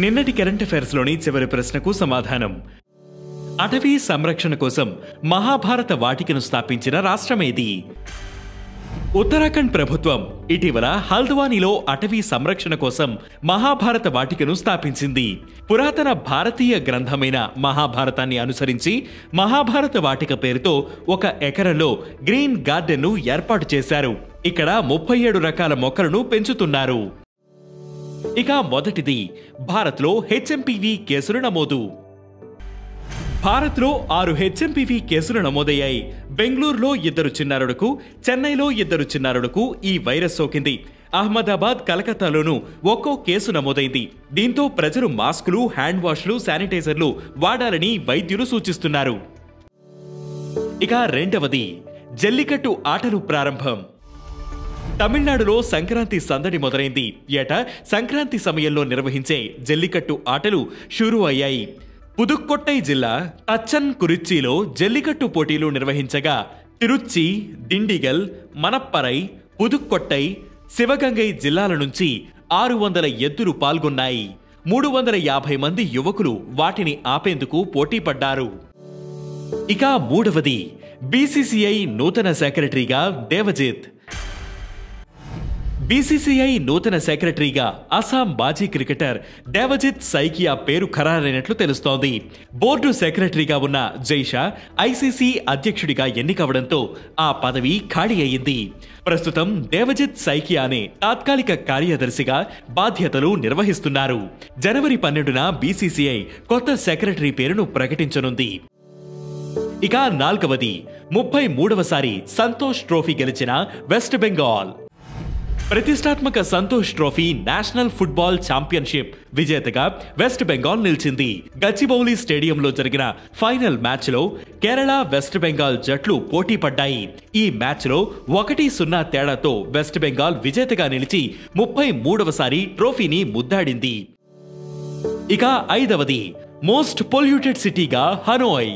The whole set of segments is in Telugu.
నిన్నటి కరెంట్ అఫైర్స్లోని చివరి ప్రశ్నకు సమాధానం. అటవీ సంరక్షణ కోసం మహాభారత వాటికను స్థాపించిన రాష్ట్రమేది? ఉత్తరాఖండ్ ప్రభుత్వం ఇటీవల హల్ద్వానీలో అటవీ సంరక్షణ కోసం మహాభారత వాటికను స్థాపించింది. పురాతన భారతీయ గ్రంథమైన మహాభారతాన్ని అనుసరించి మహాభారత వాటిక పేరుతో 1 ఎకరంలో గ్రీన్ గార్డెన్ను ఏర్పాటు చేశారు. ఇక్కడ 37 రకాల మొక్కలను పెంచుతున్నారు. ఇక మొదటిది, భారత్లో హెచ్ఎంపీవీ కేసులు నమోదు. భారత్లో 6 హెచ్ఎంపీవీ కేసులు నమోదయ్యాయి. బెంగళూరులో 2 చిన్నారులకు, చెన్నైలో 2 చిన్నారులకు ఈ వైరస్ సోకింది. అహ్మదాబాద్, కలకత్తాలోనూ ఒక్కో కేసు నమోదైంది. దీంతో ప్రజలు మాస్కులు, హ్యాండ్ వాష్లు, శానిటైజర్లు వాడాలని వైద్యులు సూచిస్తున్నారు. ఇక రెండవది, జల్లికట్టు ఆటలు ప్రారంభం. తమిళనాడులో సంక్రాంతి సందడి మొదలైంది. ఏటా సంక్రాంతి సమయంలో నిర్వహించే జల్లికట్టు ఆటలు షురూ అయ్యాయి. పుదుక్కొట్టై జిల్లా తచ్చన్ కురిచ్చిలో జల్లికట్టు పోటీలు నిర్వహించగా తిరుచి, దిండిగల్, మనప్పరై, పుదుక్కొట్టై, శివగంగై జిల్లాల నుంచి 600 ఎద్దులు పాల్గొన్నాయి. 350 మంది యువకులు వాటిని ఆపేందుకు పోటీ పడ్డారు. ఇక మూడవది, బీసీసీఐ నూతన సెక్రటరీగా దేవజిత్. బీసీసీఐ నూతన సెక్రటరీగా అస్సాం మాజీ క్రికెటర్ దేవజిత్ సైకియా పేరు ఖరారైనట్లు తెలుస్తోంది. బోర్డు సెక్రటరీగా ఉన్న జైషా ఐసీసీ అధ్యక్షుడిగా ఎన్నికవడంతో ఆ పదవి ఖాళీ అయింది. ప్రస్తుతం దేవజిత్ సైకియానే తాత్కాలిక కార్యదర్శిగా బాధ్యతలు నిర్వహిస్తున్నారు. జనవరి 12న బీసీసీఐ కొత్త సెక్రటరీ పేరును ప్రకటించనుంది. ఇక నాల్గవది, 33వసారి సంతోష్ ట్రోఫీ గెలిచిన వెస్ట్ బెంగాల్. ప్రతిష్టాత్మక Santosh trophy national football championship విజేతగా వెస్ట్ బెంగాల్ నిలిచింది. గచ్చిబౌలి స్టేడియంలో జరిగిన ఫైనల్ మ్యాచ్లో కేరళ, వెస్ట్ బెంగాల్ జట్లు పోటీ పడ్డాయి. ఈ మ్యాచ్లో 1-0 తేడాతో వెస్ట్ బెంగాల్ విజేతగా నిలిచి 33వసారి ట్రోఫీని ముద్దాడింది. ఇక ఐదవది, మోస్ట్ పొల్యూటెడ్ సిటీగా హనోయ్.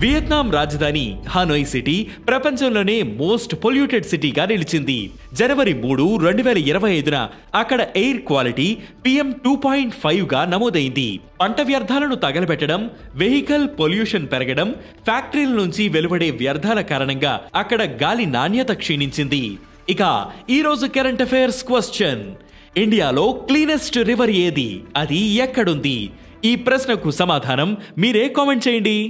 వియత్నాం రాజధాని హనోయ్ సిటీ ప్రపంచంలోనే మోస్ట్ పొల్యూటెడ్ సిటీగా నిలిచింది. జనవరి 3, 2025న అక్కడ ఎయిర్ క్వాలిటీ PM 2.5గా నమోదైంది. పంట వ్యర్థాలను తగలబెట్టడం, వెహికల్ పొల్యూషన్ పెరగడం, ఫ్యాక్టరీల నుంచి వెలువడే వ్యర్థాల కారణంగా అక్కడ గాలి నాణ్యత క్షీణించింది. ఇక ఈ రోజు కరెంట్ అఫైర్స్ క్వశ్చన్: ఇండియాలో క్లీనెస్ట్ రివర్ ఏది? అది ఎక్కడుంది? ఈ ప్రశ్నకు సమాధానం మీరే కామెంట్ చేయండి.